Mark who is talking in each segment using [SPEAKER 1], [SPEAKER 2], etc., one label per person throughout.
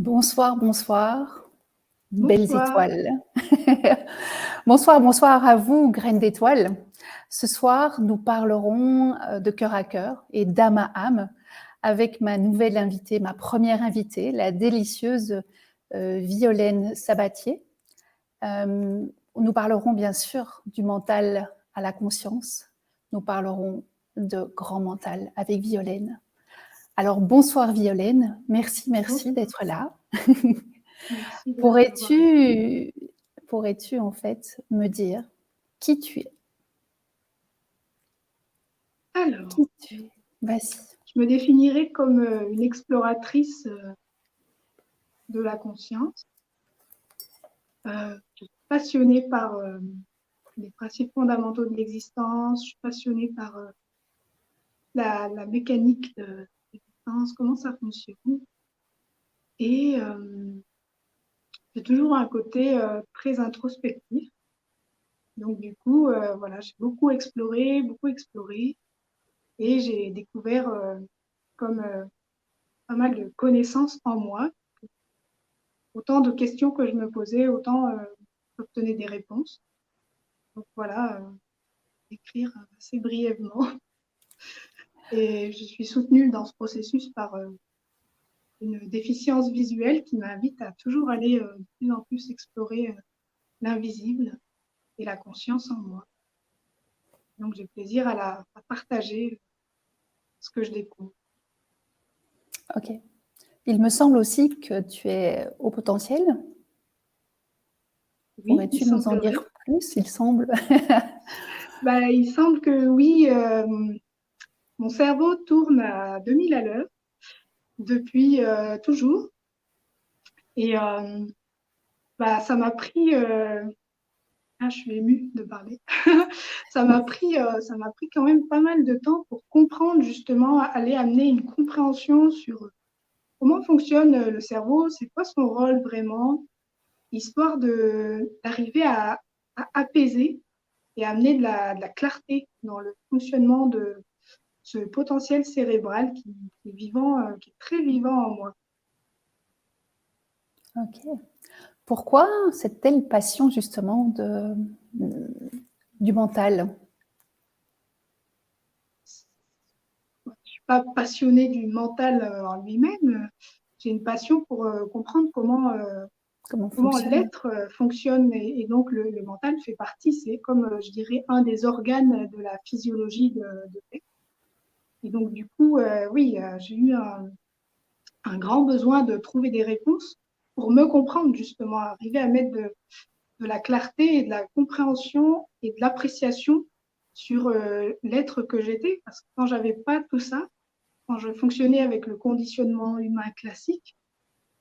[SPEAKER 1] Bonsoir, bonsoir, belles
[SPEAKER 2] Bonsoir.
[SPEAKER 1] étoiles. Bonsoir, bonsoir à vous, graines d'étoiles. Ce soir, nous parlerons de cœur à cœur et d'âme à âme avec ma nouvelle invitée, ma première invitée, la délicieuse Violaine Sabatier. Nous parlerons bien sûr du mental à la conscience. Nous parlerons de grand mental avec Violaine. Alors bonsoir Violaine, merci
[SPEAKER 2] Bonsoir.
[SPEAKER 1] d'être là.
[SPEAKER 2] Merci de m'avoir invitée.
[SPEAKER 1] Pourrais-tu en fait me dire qui tu es?
[SPEAKER 2] Alors,
[SPEAKER 1] Qui tu es? Vas-y.
[SPEAKER 2] je me définirais comme une exploratrice de la conscience. Je suis passionnée par les principes fondamentaux de l'existence. Je suis passionnée par la mécanique de l'existence, comment ça fonctionne. Et j'ai toujours un côté très introspectif. Donc, du coup, voilà, j'ai beaucoup exploré. Et j'ai découvert comme pas mal de connaissances en moi. Autant de questions que je me posais, autant j'obtenais des réponses. Donc voilà, écrire assez brièvement. Et je suis soutenue dans ce processus par une déficience visuelle qui m'invite à toujours aller de plus en plus explorer l'invisible et la conscience en moi. Donc j'ai plaisir à partager ce que je découvre.
[SPEAKER 1] Ok. Il me semble aussi que tu es au potentiel.
[SPEAKER 2] Oui, il
[SPEAKER 1] Pourrais-tu nous en
[SPEAKER 2] semblerait.
[SPEAKER 1] dire plus, il semble?
[SPEAKER 2] Il semble que oui, mon cerveau tourne à 2000 à l'heure depuis toujours. Et ça m'a pris, je suis émue de parler, ça m'a pris quand même pas mal de temps pour comprendre justement, aller amener une compréhension sur comment fonctionne le cerveau, c'est quoi son rôle vraiment, histoire d'arriver à apaiser et amener de la clarté dans le fonctionnement de ce potentiel cérébral qui est vivant, qui est très vivant en moi.
[SPEAKER 1] Ok. Pourquoi cette telle passion justement du mental?
[SPEAKER 2] Je ne suis pas passionnée du mental en lui-même. J'ai une passion pour comprendre
[SPEAKER 1] Comment
[SPEAKER 2] comment
[SPEAKER 1] fonctionne?
[SPEAKER 2] l'être fonctionne et donc le mental fait partie, c'est comme je dirais un des organes de la physiologie de l'être. Et donc du coup, oui, j'ai eu un grand besoin de trouver des réponses pour me comprendre justement, arriver à mettre de la clarté et de la compréhension et de l'appréciation sur l'être que j'étais. Parce que quand j'avais pas tout ça, quand je fonctionnais avec le conditionnement humain classique,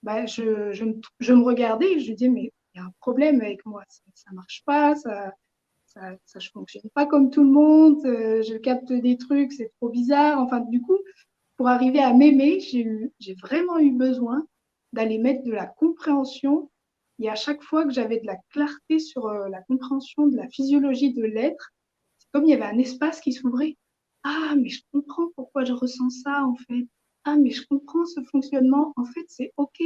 [SPEAKER 2] je me regardais et je disais, mais il y a un problème avec moi, ça marche pas, je fonctionne pas comme tout le monde, je capte des trucs, c'est trop bizarre. Enfin, du coup, pour arriver à m'aimer, j'ai vraiment eu besoin d'aller mettre de la compréhension. Et à chaque fois que j'avais de la clarté sur la compréhension de la physiologie de l'être, c'est comme il y avait un espace qui s'ouvrait. Ah, mais je comprends pourquoi je ressens ça, en fait. Ah, mais je comprends ce fonctionnement. En fait, c'est OK.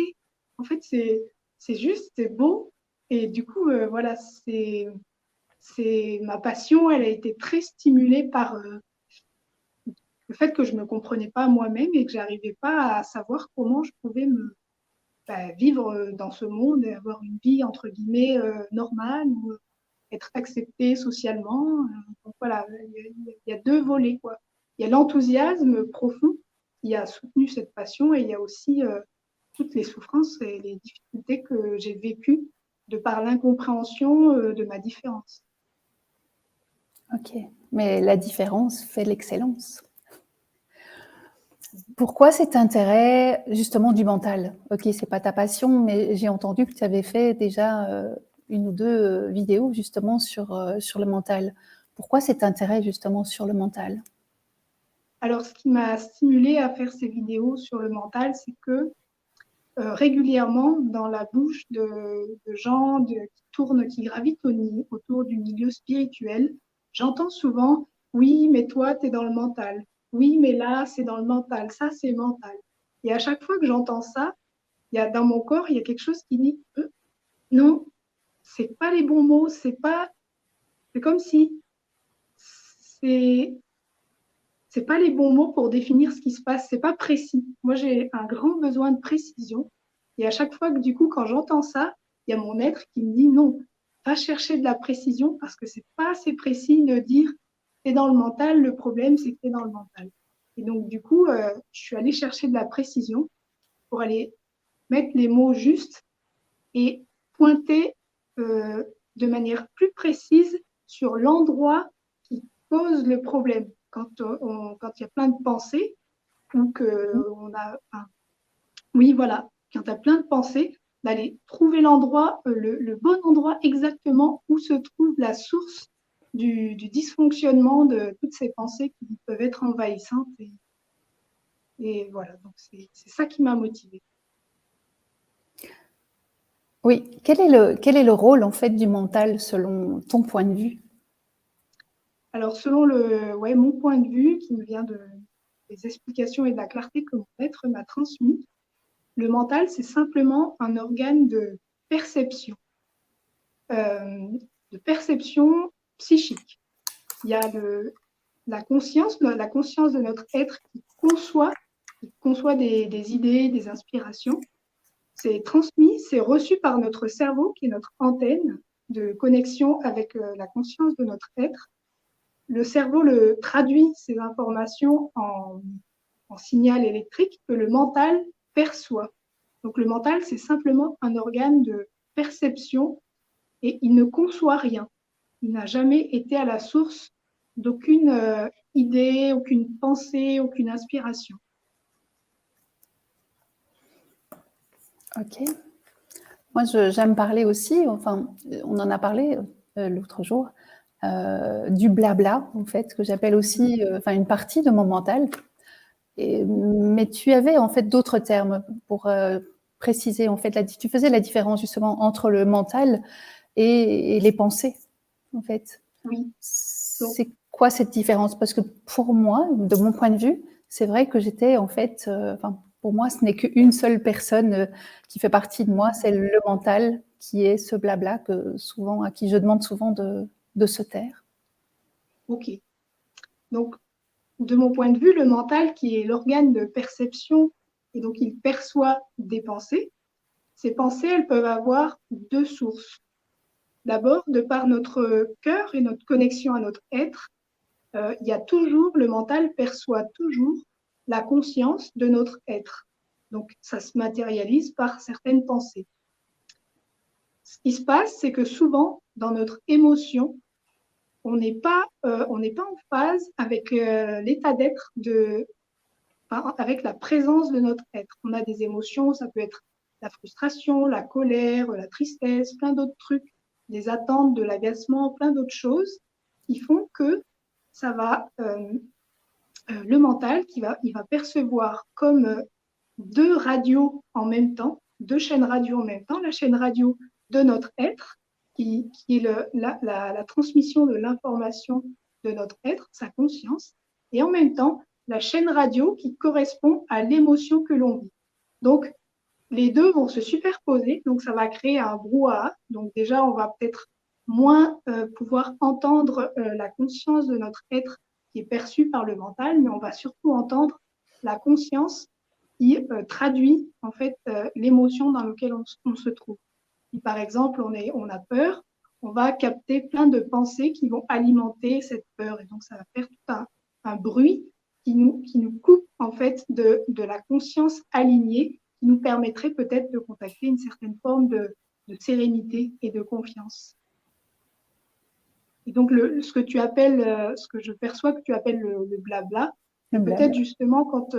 [SPEAKER 2] En fait, c'est juste, c'est beau. Et du coup, voilà, c'est ma passion. Elle a été très stimulée par le fait que je me comprenais pas moi-même et que j'arrivais pas à savoir comment je pouvais vivre dans ce monde et avoir une vie entre guillemets normale ou être acceptée socialement. Donc voilà, il y a deux volets quoi. Il y a l'enthousiasme profond qui a soutenu cette passion et il y a aussi toutes les souffrances et les difficultés que j'ai vécues de par l'incompréhension de ma différence.
[SPEAKER 1] Ok. Mais la différence fait l'excellence. Pourquoi cet intérêt justement du mental? Ok, c'est pas ta passion, mais j'ai entendu que tu avais fait déjà une ou deux vidéos justement sur le mental. Pourquoi cet intérêt justement sur le mental?
[SPEAKER 2] Alors, ce qui m'a stimulée à faire ces vidéos sur le mental, c'est que régulièrement dans la bouche de gens qui tournent, qui gravitent autour du milieu spirituel. J'entends souvent, oui, mais toi, tu es dans le mental. Oui, mais là, c'est dans le mental. Ça, c'est mental. Et à chaque fois que j'entends ça, dans mon corps, il y a quelque chose qui dit non, c'est pas les bons mots, c'est comme si c'est pas les bons mots pour définir ce qui se passe, c'est pas précis. Moi, j'ai un grand besoin de précision. Et à chaque fois que, du coup, quand j'entends ça, il y a mon être qui me dit non, va chercher de la précision parce que c'est pas assez précis de dire t'es dans le mental, le problème c'est que t'es dans le mental. Et donc, du coup, je suis allée chercher de la précision pour aller mettre les mots justes et pointer de manière plus précise sur l'endroit qui pose le problème. Quand il y a plein de pensées, ou qu'on a. Enfin, oui, voilà, quand tu as plein de pensées, d'aller trouver l'endroit, le bon endroit exactement où se trouve la source du dysfonctionnement de toutes ces pensées qui peuvent être envahissantes. Et voilà, donc c'est ça qui m'a motivée.
[SPEAKER 1] Oui, quel est le rôle en fait du mental selon ton point de vue?
[SPEAKER 2] Alors, selon mon point de vue, qui me vient des explications et de la clarté que mon maître m'a transmis, le mental, c'est simplement un organe euh, de perception psychique. Il y a la conscience de notre être qui conçoit des idées, des inspirations. C'est transmis, c'est reçu par notre cerveau, qui est notre antenne de connexion avec la conscience de notre être. Le cerveau traduit ces informations en signal électrique que le mental perçoit. Donc le mental, c'est simplement un organe de perception et il ne conçoit rien. Il n'a jamais été à la source d'aucune idée, aucune pensée, aucune inspiration.
[SPEAKER 1] Ok. Moi, j'aime parler aussi, enfin, on en a parlé l'autre jour, du blabla, en fait, que j'appelle aussi une partie de mon mental. Mais tu avais en fait d'autres termes pour préciser, en fait, tu faisais la différence justement entre le mental et les pensées, en fait.
[SPEAKER 2] Oui.
[SPEAKER 1] C'est quoi cette différence? Parce que pour moi, de mon point de vue, c'est vrai que j'étais en fait, pour moi, ce n'est qu'une seule personne qui fait partie de moi, c'est le mental qui est ce blabla à qui je demande souvent de se taire.
[SPEAKER 2] Ok. Donc, de mon point de vue, le mental, qui est l'organe de perception, et donc il perçoit des pensées, ces pensées, elles peuvent avoir deux sources. D'abord, de par notre cœur et notre connexion à notre être, le mental perçoit toujours la conscience de notre être. Donc, ça se matérialise par certaines pensées. Ce qui se passe, c'est que souvent, dans notre émotion, on n'est pas en phase avec l'état d'être avec la présence de notre être. On a des émotions, ça peut être la frustration, la colère, la tristesse, plein d'autres trucs, des attentes, de l'agacement, plein d'autres choses qui font que ça va, le mental, il va percevoir comme deux radios en même temps, deux chaînes radio en même temps, la chaîne radio de notre être, qui est la transmission de l'information de notre être, sa conscience, et en même temps la chaîne radio qui correspond à l'émotion que l'on vit. Donc, les deux vont se superposer, donc ça va créer un brouhaha. Donc déjà, on va peut-être moins pouvoir entendre la conscience de notre être qui est perçue par le mental, mais on va surtout entendre la conscience qui traduit en fait l'émotion dans laquelle on se trouve. Si par exemple on a peur, on va capter plein de pensées qui vont alimenter cette peur et donc ça va faire tout un bruit qui nous coupe en fait de la conscience alignée qui nous permettrait peut-être de contacter une certaine forme de sérénité et de confiance. Et donc ce que je perçois que tu appelles le blabla, c'est peut-être justement quand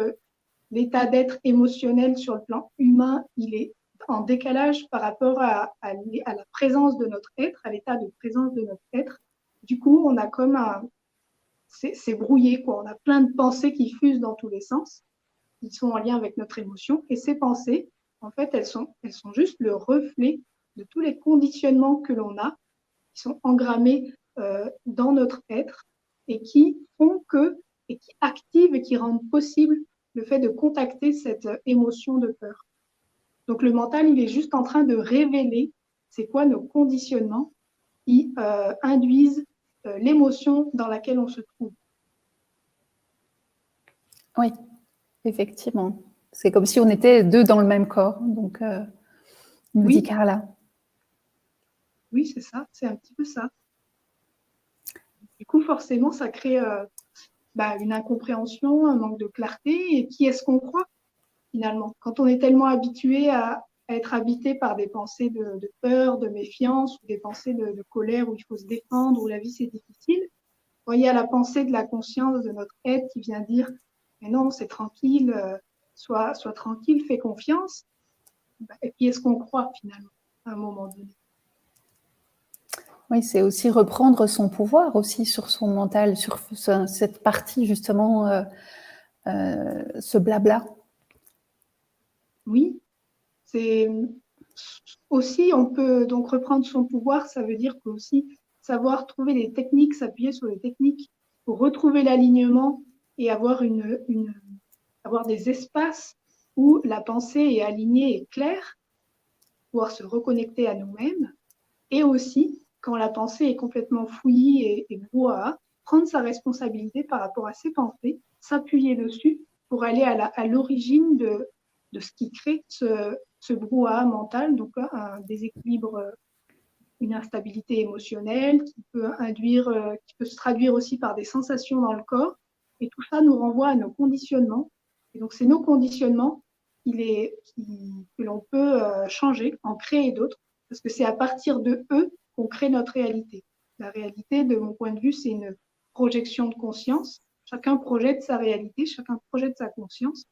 [SPEAKER 2] l'état d'être émotionnel sur le plan humain, il est en décalage par rapport à la présence de notre être, à l'état de présence de notre être. Du coup, on a comme c'est brouillé, quoi. On a plein de pensées qui fusent dans tous les sens, qui sont en lien avec notre émotion. Et ces pensées, en fait, elles sont juste le reflet de tous les conditionnements que l'on a, qui sont engrammés dans notre être et qui font et qui activent et qui rendent possible le fait de contacter cette émotion de peur. Donc le mental, il est juste en train de révéler c'est quoi nos conditionnements qui induisent l'émotion dans laquelle on se trouve.
[SPEAKER 1] Oui, effectivement. C'est comme si on était deux dans le même corps, donc nous dit Carla.
[SPEAKER 2] Oui, c'est ça, c'est un petit peu ça. Du coup, forcément, ça crée une incompréhension, un manque de clarté. Et qui est-ce qu'on croit, finalement? Quand on est tellement habitué à être habité par des pensées de peur, de méfiance, ou des pensées de colère où il faut se défendre, où la vie c'est difficile, quand il y a la pensée de la conscience de notre être qui vient dire « mais non, c'est tranquille, sois tranquille, fais confiance », et qui est-ce qu'on croit, finalement, à un moment donné?
[SPEAKER 1] Oui, c'est aussi reprendre son pouvoir aussi sur son mental, sur cette partie justement, ce blabla.
[SPEAKER 2] Oui, c'est aussi, on peut donc reprendre son pouvoir, ça veut dire aussi savoir trouver des techniques, s'appuyer sur les techniques pour retrouver l'alignement et avoir avoir des espaces où la pensée est alignée et claire, pouvoir se reconnecter à nous-mêmes. Et aussi, quand la pensée est complètement fouillie et brouhaha, prendre sa responsabilité par rapport à ses pensées, s'appuyer dessus pour aller à l'origine de ce qui crée ce brouhaha mental, donc un déséquilibre, une instabilité émotionnelle qui peut qui peut se traduire aussi par des sensations dans le corps. Et tout ça nous renvoie à nos conditionnements. Et donc, c'est nos conditionnements que l'on peut changer, en créer d'autres, parce que c'est à partir de eux qu'on crée notre réalité. La réalité, de mon point de vue, c'est une projection de conscience. Chacun projette sa réalité, chacun projette sa conscience.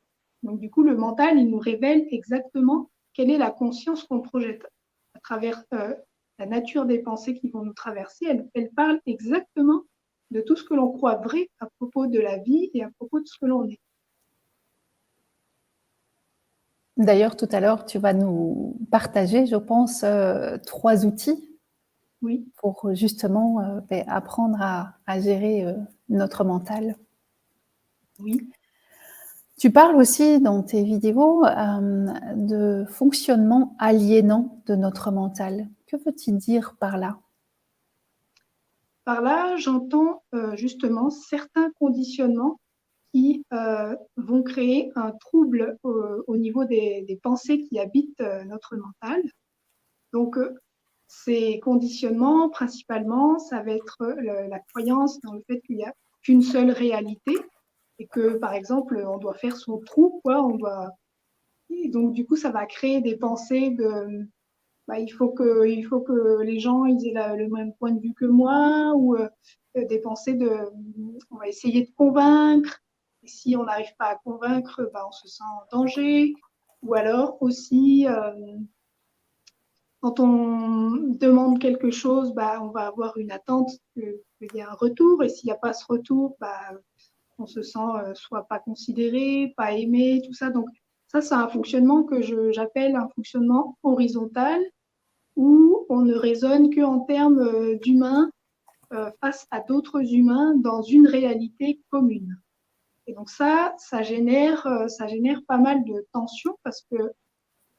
[SPEAKER 2] Donc, du coup, le mental, il nous révèle exactement quelle est la conscience qu'on projette à travers la nature des pensées qui vont nous traverser. Elle parle exactement de tout ce que l'on croit vrai à propos de la vie et à propos de ce que l'on est.
[SPEAKER 1] D'ailleurs, tout à l'heure, tu vas nous partager, je pense, 3 outils pour justement apprendre à gérer notre mental.
[SPEAKER 2] Oui.
[SPEAKER 1] Tu parles aussi dans tes vidéos de fonctionnement aliénant de notre mental. Que veux-tu dire par là?
[SPEAKER 2] Par là, j'entends justement certains conditionnements qui vont créer un trouble au niveau des pensées qui habitent notre mental. Donc, ces conditionnements, principalement, ça va être la croyance dans le fait qu'il n'y a qu'une seule réalité et que, par exemple, on doit faire son trou, quoi, Et donc, du coup, ça va créer des pensées de il faut que les gens ils aient le même point de vue que moi, ou des pensées on va essayer de convaincre. Et si on n'arrive pas à convaincre, on se sent en danger. Ou alors aussi, quand on demande quelque chose, on va avoir une attente qu'il y ait un retour. Et s'il n'y a pas ce retour, on se sent soit pas considéré, pas aimé, tout ça. Donc ça, c'est un fonctionnement que j'appelle un fonctionnement horizontal, où on ne raisonne qu'en termes d'humains face à d'autres humains dans une réalité commune. Et donc ça génère pas mal de tensions, parce que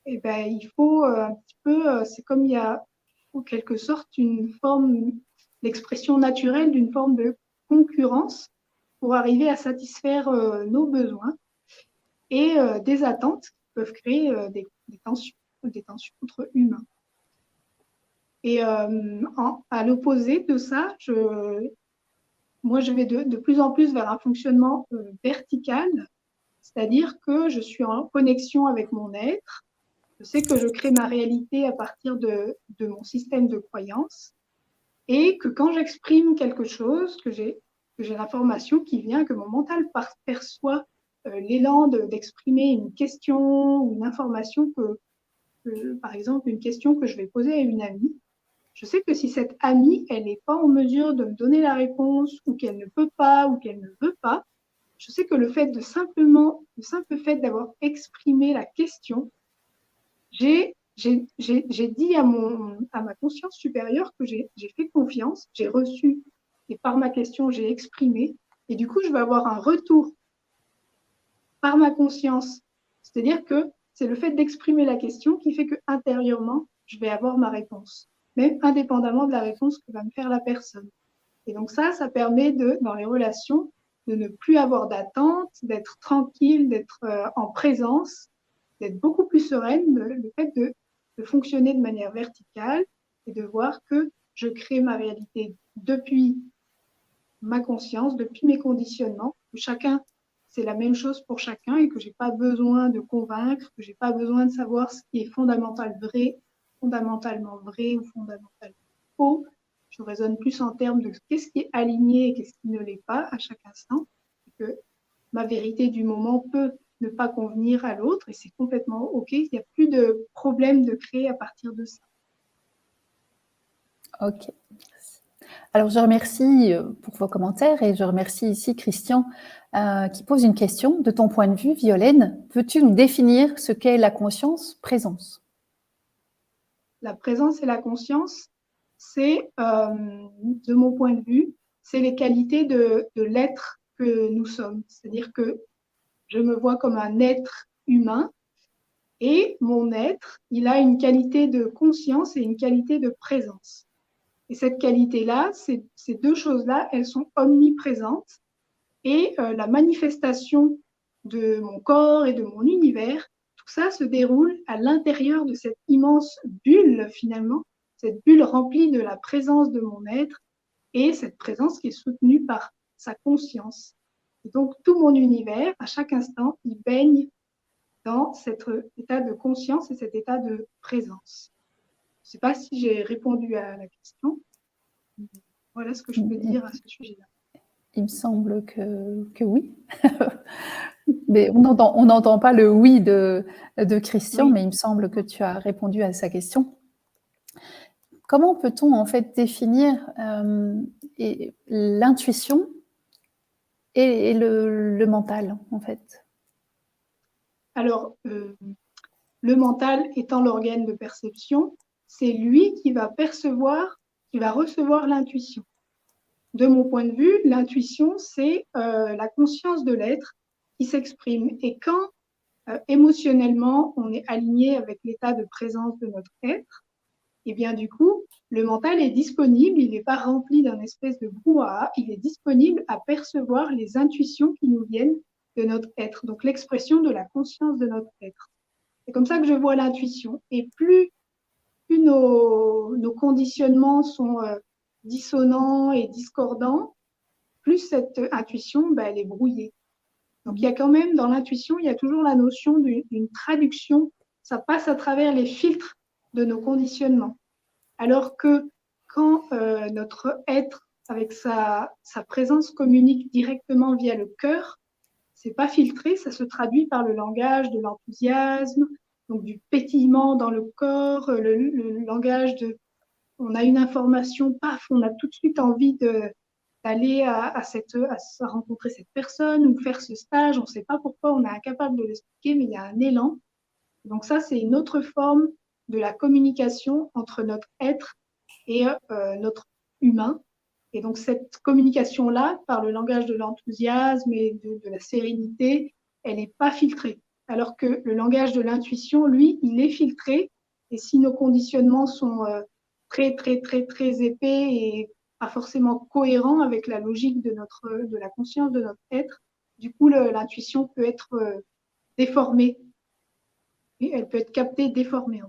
[SPEAKER 2] il faut un petit peu, c'est comme il y a en quelque sorte une forme, l'expression naturelle d'une forme de concurrence pour arriver à satisfaire nos besoins et des attentes qui peuvent créer des tensions entre humains. Et à l'opposé de ça, moi, je vais de plus en plus vers un fonctionnement vertical, c'est-à-dire que je suis en connexion avec mon être. Je sais que je crée ma réalité à partir de mon système de croyances, et que quand j'exprime quelque chose, que j'ai l'information qui vient, que mon mental perçoit l'élan d'exprimer une question ou une information par exemple, une question que je vais poser à une amie. Je sais que si cette amie, elle n'est pas en mesure de me donner la réponse, ou qu'elle ne peut pas, ou qu'elle ne veut pas, je sais que le simple fait d'avoir exprimé la question, j'ai dit à ma conscience supérieure que j'ai fait confiance, j'ai reçu, et par ma question, j'ai exprimé, et du coup, je vais avoir un retour par ma conscience. C'est-à-dire que c'est le fait d'exprimer la question qui fait que intérieurement, je vais avoir ma réponse, même indépendamment de la réponse que va me faire la personne. Et donc ça permet dans les relations, de ne plus avoir d'attente, d'être tranquille, d'être en présence, d'être beaucoup plus sereine, le fait de fonctionner de manière verticale et de voir que je crée ma réalité depuis ma conscience, depuis mes conditionnements, que chacun, c'est la même chose pour chacun et que j'ai pas besoin de convaincre, que j'ai pas besoin de savoir ce qui est fondamentalement vrai ou fondamentalement faux. Je raisonne plus en termes de qu'est-ce qui est aligné et qu'est-ce qui ne l'est pas à chaque instant. Et que ma vérité du moment peut ne pas convenir à l'autre et c'est complètement OK. Il n'y a plus de problème de créer à partir de ça.
[SPEAKER 1] Ok. Alors, je remercie pour vos commentaires et je remercie ici Christian qui pose une question. De ton point de vue, Violaine, peux-tu nous définir ce qu'est la conscience présence?
[SPEAKER 2] La présence et la conscience, c'est, de mon point de vue, c'est les qualités de l'être que nous sommes. C'est-à-dire que je me vois comme un être humain et mon être, il a une qualité de conscience et une qualité de présence. Et cette qualité-là, ces deux choses-là, elles sont omniprésentes et la manifestation de mon corps et de mon univers, tout ça se déroule à l'intérieur de cette immense bulle finalement, cette bulle remplie de la présence de mon être et cette présence qui est soutenue par sa conscience. Et donc tout mon univers, à chaque instant, il baigne dans cet état de conscience et cet état de présence. Je ne sais pas si j'ai répondu à la question. Voilà ce que je peux dire à ce sujet-là.
[SPEAKER 1] Il me semble que oui. Mais on n'entend pas le oui de Christian, oui. Mais il me semble que tu as répondu à sa question. Comment peut-on en fait définir l'intuition et le mental en fait?
[SPEAKER 2] Alors, le mental étant l'organe de perception, c'est lui qui va percevoir, qui va recevoir l'intuition. De mon point de vue, l'intuition, c'est la conscience de l'être qui s'exprime. Et quand émotionnellement, on est aligné avec l'état de présence de notre être, et bien du coup, le mental est disponible, il n'est pas rempli d'un espèce de brouhaha, il est disponible à percevoir les intuitions qui nous viennent de notre être, donc l'expression de la conscience de notre être. C'est comme ça que je vois l'intuition. Et plus nos conditionnements sont dissonants et discordants, plus cette intuition, elle est brouillée. Donc, il y a quand même, dans l'intuition, il y a toujours la notion d'une traduction. Ça passe à travers les filtres de nos conditionnements. Alors que quand notre être, avec sa présence, communique directement via le cœur, c'est pas filtré, ça se traduit par le langage de l'enthousiasme, donc du pétillement dans le corps, le langage de... On a une information, paf, on a tout de suite envie d'aller à rencontrer cette personne ou faire ce stage. On ne sait pas pourquoi, on est incapable de l'expliquer, mais il y a un élan. Donc ça, c'est une autre forme de la communication entre notre être et notre humain. Et donc cette communication-là, par le langage de l'enthousiasme et de la sérénité, elle n'est pas filtrée. Alors que le langage de l'intuition, lui, il est filtré. Et si nos conditionnements sont très, très, très, très épais et pas forcément cohérents avec la logique de la conscience de notre être, du coup, l'intuition peut être déformée. Et elle peut être captée déformée.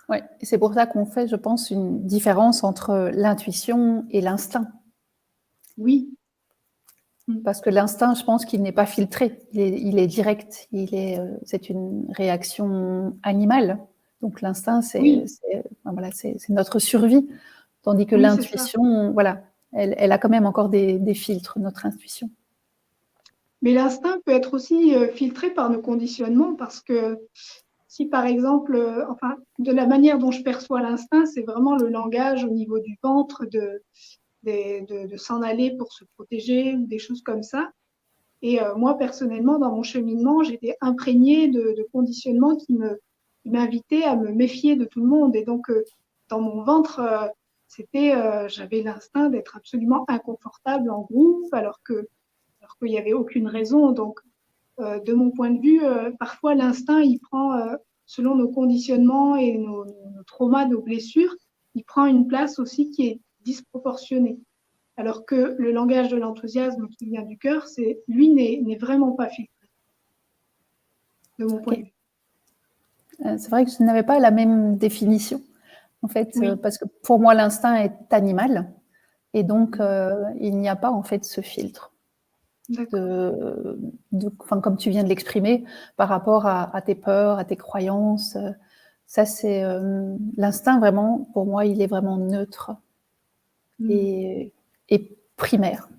[SPEAKER 1] Oui, c'est pour ça qu'on fait, je pense, une différence entre l'intuition et l'instinct.
[SPEAKER 2] Oui.
[SPEAKER 1] Parce que l'instinct, je pense qu'il n'est pas filtré, il est direct, c'est une réaction animale. Donc l'instinct, c'est notre survie, tandis que l'intuition, voilà, elle a quand même encore des filtres, notre intuition.
[SPEAKER 2] Mais l'instinct peut être aussi filtré par nos conditionnements, parce que si par exemple, de la manière dont je perçois l'instinct, c'est vraiment le langage au niveau du ventre de s'en aller pour se protéger ou des choses comme ça. Et moi, personnellement, dans mon cheminement, j'étais imprégnée de conditionnements qui m'invitaient à me méfier de tout le monde. Et donc, dans mon ventre, j'avais l'instinct d'être absolument inconfortable en groupe, alors qu'il n'y avait aucune raison. Donc, de mon point de vue, parfois l'instinct, il prend, selon nos conditionnements et nos traumas, nos blessures, il prend une place aussi qui est disproportionnée. Alors que le langage de l'enthousiasme qui vient du cœur, lui n'est vraiment pas filtré, de mon point de vue.
[SPEAKER 1] C'est vrai que je n'avais pas la même définition, en fait,
[SPEAKER 2] Oui.
[SPEAKER 1] parce que pour moi, l'instinct est animal, et donc il n'y a pas en fait ce filtre. Comme tu viens de l'exprimer, par rapport à tes peurs, à tes croyances, ça c'est l'instinct vraiment, pour moi, il est vraiment neutre et primaire.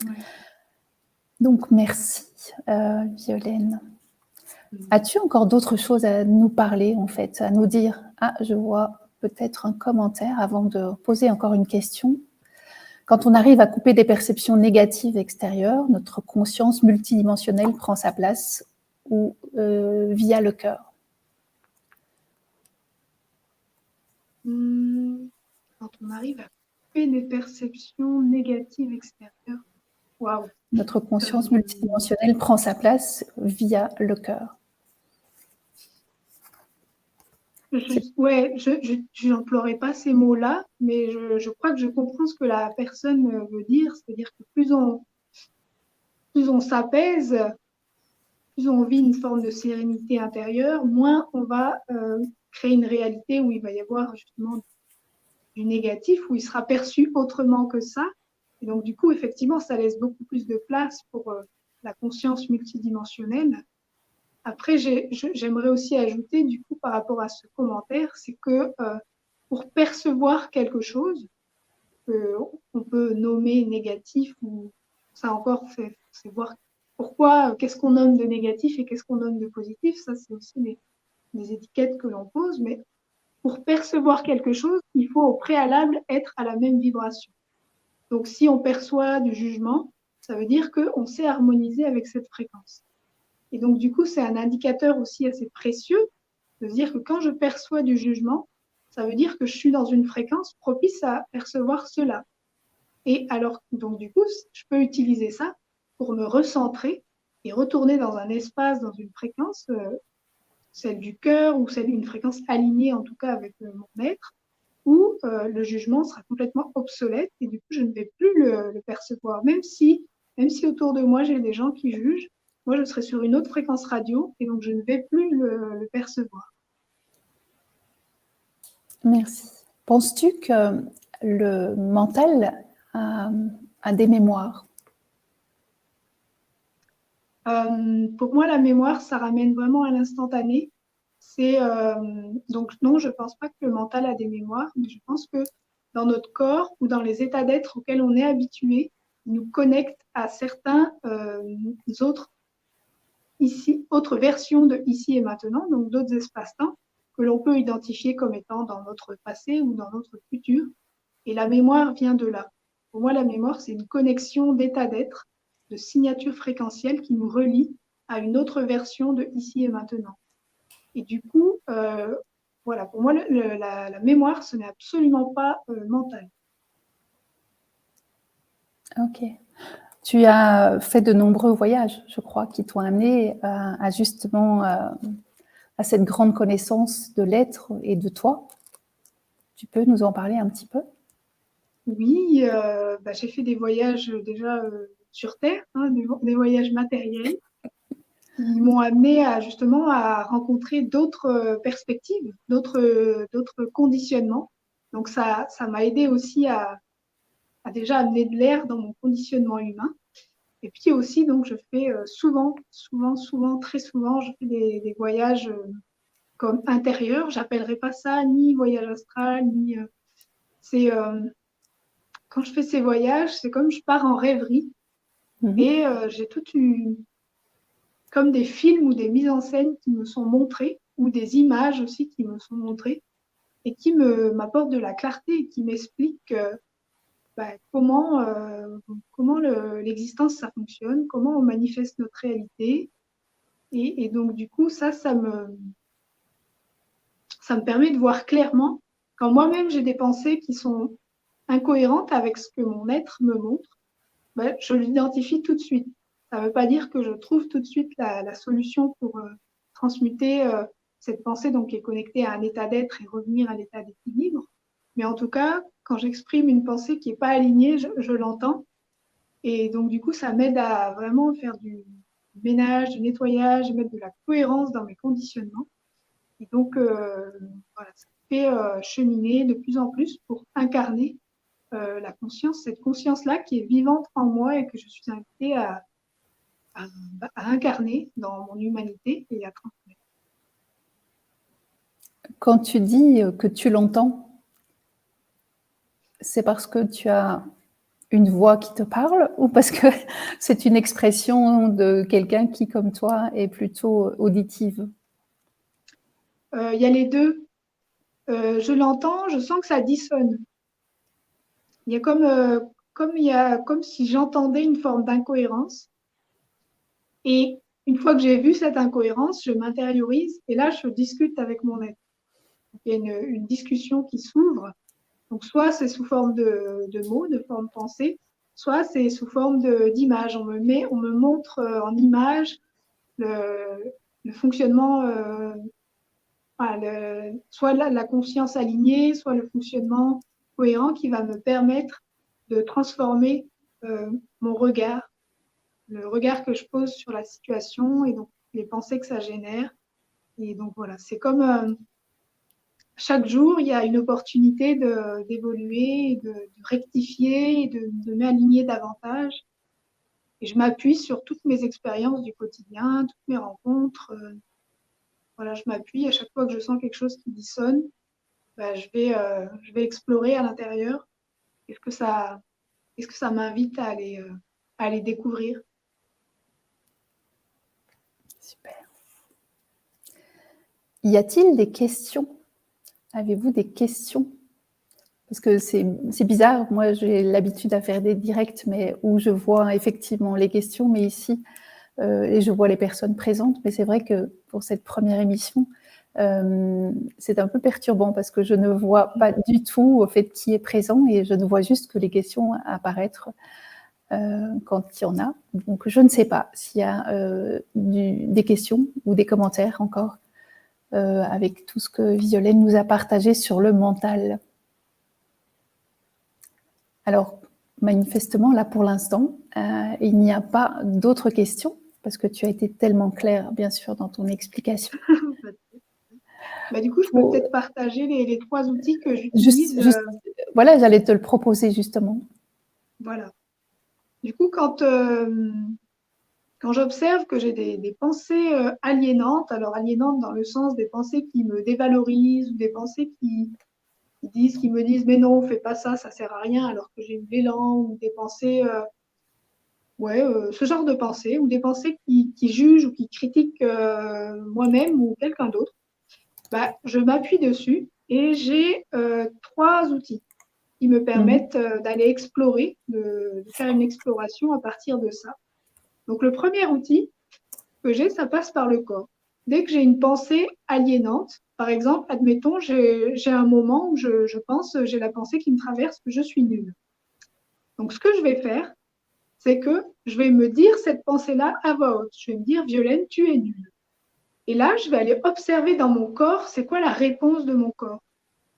[SPEAKER 2] Ouais.
[SPEAKER 1] Donc merci, Violaine. As-tu encore d'autres choses à nous parler, en fait, à nous dire? Ah, je vois peut-être un commentaire avant de poser encore une question. Quand on arrive à couper des perceptions négatives extérieures, notre conscience multidimensionnelle prend sa place ou via le cœur.
[SPEAKER 2] Quand on arrive à couper des perceptions négatives extérieures, waouh.
[SPEAKER 1] Notre conscience multidimensionnelle prend sa place via le cœur.
[SPEAKER 2] Je n'emploierai pas ces mots-là, mais je crois que je comprends ce que la personne veut dire. C'est-à-dire que plus on s'apaise, plus on vit une forme de sérénité intérieure, moins on va créer une réalité où il va y avoir justement du négatif, où il sera perçu autrement que ça. Et donc, du coup, effectivement, ça laisse beaucoup plus de place pour la conscience multidimensionnelle. Après, j'aimerais aussi ajouter, du coup, par rapport à ce commentaire, c'est que pour percevoir quelque chose qu'on peut nommer négatif, ou ça encore, c'est voir pourquoi, qu'est-ce qu'on nomme de négatif et qu'est-ce qu'on nomme de positif. Ça, c'est aussi des étiquettes que l'on pose. Mais pour percevoir quelque chose, il faut au préalable être à la même vibration. Donc, si on perçoit du jugement, ça veut dire qu'on s'est harmonisé avec cette fréquence. Et donc, du coup, c'est un indicateur aussi assez précieux de se dire que quand je perçois du jugement, ça veut dire que je suis dans une fréquence propice à percevoir cela. Et alors, donc, du coup, je peux utiliser ça pour me recentrer et retourner dans un espace, dans une fréquence, celle du cœur ou celle d'une fréquence alignée, en tout cas, avec mon être, où le jugement sera complètement obsolète et du coup, je ne vais plus le percevoir. Même si autour de moi, j'ai des gens qui jugent, moi, je serai sur une autre fréquence radio et donc je ne vais plus le percevoir.
[SPEAKER 1] Merci. Penses-tu que le mental a des mémoires?
[SPEAKER 2] Pour moi, la mémoire, ça ramène vraiment à l'instantané. Donc non, je ne pense pas que le mental a des mémoires, mais je pense que dans notre corps ou dans les états d'être auxquels on est habitué, ils nous connectent à certains autres versions de ici et maintenant, donc d'autres espaces-temps que l'on peut identifier comme étant dans notre passé ou dans notre futur. Et la mémoire vient de là. Pour moi, la mémoire, c'est une connexion d'état d'être, de signature fréquentielle qui nous relie à une autre version de ici et maintenant. Et du coup, voilà, pour moi, la mémoire, ce n'est absolument pas mental.
[SPEAKER 1] Ok. Tu as fait de nombreux voyages, je crois, qui t'ont amené à justement à cette grande connaissance de l'être et de toi. Tu peux nous en parler un petit peu?
[SPEAKER 2] Oui, j'ai fait des voyages déjà sur Terre, hein, des voyages matériels qui m'ont amené justement à rencontrer d'autres perspectives, d'autres conditionnements. Donc ça m'a aidé aussi à déjà amener de l'air dans mon conditionnement humain. Et puis aussi, donc, je fais très souvent, je fais des voyages comme intérieurs. J'appellerai pas ça ni voyage astral, ni. Quand je fais ces voyages, c'est comme je pars en rêverie et j'ai comme des films ou des mises en scène qui me sont montrées ou des images aussi qui me sont montrées et qui m'apportent de la clarté et qui m'expliquent comment l'existence ça fonctionne, comment on manifeste notre réalité. Et donc, du coup, ça me permet de voir clairement quand moi-même j'ai des pensées qui sont incohérentes avec ce que mon être me montre, je l'identifie tout de suite. Ça ne veut pas dire que je trouve tout de suite la solution pour transmuter cette pensée donc, qui est connectée à un état d'être et revenir à l'état d'équilibre. Mais en tout cas, quand j'exprime une pensée qui n'est pas alignée, je l'entends. Et donc, du coup, ça m'aide à vraiment faire du ménage, du nettoyage, mettre de la cohérence dans mes conditionnements. Et donc, voilà, ça fait cheminer de plus en plus pour incarner la conscience, cette conscience-là qui est vivante en moi et que je suis invitée à incarner dans mon humanité et à transmettre.
[SPEAKER 1] Quand tu dis que tu l'entends, c'est parce que tu as une voix qui te parle ou parce que c'est une expression de quelqu'un qui, comme toi, est plutôt auditive?
[SPEAKER 2] Il y a les deux. Je l'entends, je sens que ça dissonne. Il y a comme si j'entendais une forme d'incohérence. Et une fois que j'ai vu cette incohérence, je m'intériorise et là, je discute avec mon être. Il y a une discussion qui s'ouvre. Donc, soit c'est sous forme de mots, de forme pensée, soit c'est sous forme d'image. On me montre en image le fonctionnement, soit la conscience alignée, soit le fonctionnement cohérent qui va me permettre de transformer mon regard, le regard que je pose sur la situation et donc les pensées que ça génère. Et donc voilà, c'est comme chaque jour, il y a une opportunité d'évoluer, de rectifier, et de m'aligner davantage. Et je m'appuie sur toutes mes expériences du quotidien, toutes mes rencontres. Voilà, je m'appuie à chaque fois que je sens quelque chose qui dissonne, bah, je vais explorer à l'intérieur. Qu'est-ce que ça m'invite à aller découvrir?
[SPEAKER 1] Super. Y a-t-il des questions? Avez-vous des questions? Parce que c'est bizarre, moi j'ai l'habitude à faire des directs, mais où je vois effectivement les questions, mais ici, et je vois les personnes présentes, mais c'est vrai que pour cette première émission, c'est un peu perturbant parce que je ne vois pas du tout au fait qui est présent et je ne vois juste que les questions apparaître quand il y en a. Donc je ne sais pas s'il y a des questions ou des commentaires encore avec tout ce que Violaine nous a partagé sur le mental. Alors, manifestement, là, pour l'instant, il n'y a pas d'autres questions, parce que tu as été tellement claire, bien sûr, dans ton explication.
[SPEAKER 2] Bah, du coup, je peux peut-être partager les 3 outils que j'utilise.
[SPEAKER 1] Voilà, j'allais te le proposer, justement.
[SPEAKER 2] Voilà. Du coup, quand j'observe que j'ai des pensées aliénantes, alors aliénantes dans le sens des pensées qui me dévalorisent ou des pensées qui me disent mais non, fais pas ça, ça sert à rien, alors que j'ai eu l'élan, ou des pensées, ce genre de pensées, ou des pensées qui jugent ou qui critiquent moi-même ou quelqu'un d'autre, bah, je m'appuie dessus et j'ai 3 outils qui me permettent d'aller explorer, de faire une exploration à partir de ça. Donc le premier outil que j'ai, ça passe par le corps. Dès que j'ai une pensée aliénante, par exemple, admettons, j'ai un moment où je pense, j'ai la pensée qui me traverse que je suis nulle. Donc, ce que je vais faire, c'est que je vais me dire cette pensée-là à voix haute. Je vais me dire, Violaine, tu es nulle. Et là, je vais aller observer dans mon corps, c'est quoi la réponse de mon corps,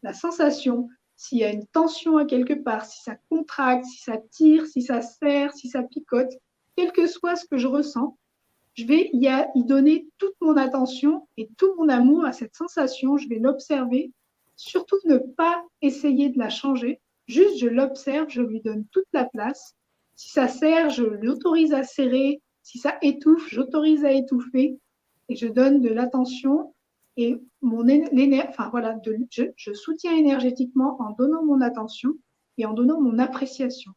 [SPEAKER 2] la sensation, s'il y a une tension à quelque part, si ça contracte, si ça tire, si ça serre, si ça picote, quel que soit ce que je ressens, je vais y donner toute mon attention et tout mon amour à cette sensation. Je vais l'observer, surtout ne pas essayer de la changer. Juste, je l'observe, je lui donne toute la place. Si ça serre, je l'autorise à serrer. Si ça étouffe, j'autorise à étouffer. Et je donne de l'attention et je soutiens énergétiquement en donnant mon attention et en donnant mon appréciation.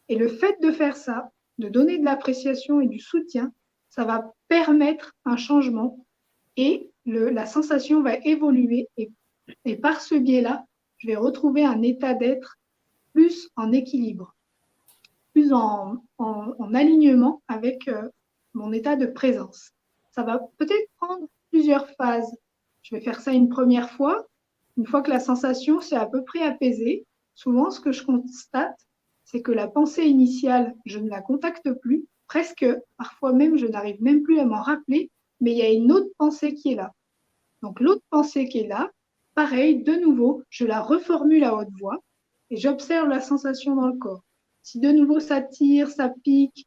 [SPEAKER 2] Et le fait de faire ça, de donner de l'appréciation et du soutien, ça va permettre un changement et la sensation va évoluer. Et par ce biais-là, je vais retrouver un état d'être plus en équilibre, plus en alignement avec mon état de présence. Ça va peut-être prendre plusieurs phases. Je vais faire ça une première fois. Une fois que la sensation s'est à peu près apaisée, souvent ce que je constate, c'est que la pensée initiale, je ne la contacte plus presque, parfois même, je n'arrive même plus à m'en rappeler, mais il y a une autre pensée qui est là. Donc l'autre pensée qui est là, pareil, de nouveau, je la reformule à haute voix et j'observe la sensation dans le corps. Si de nouveau ça tire, ça pique,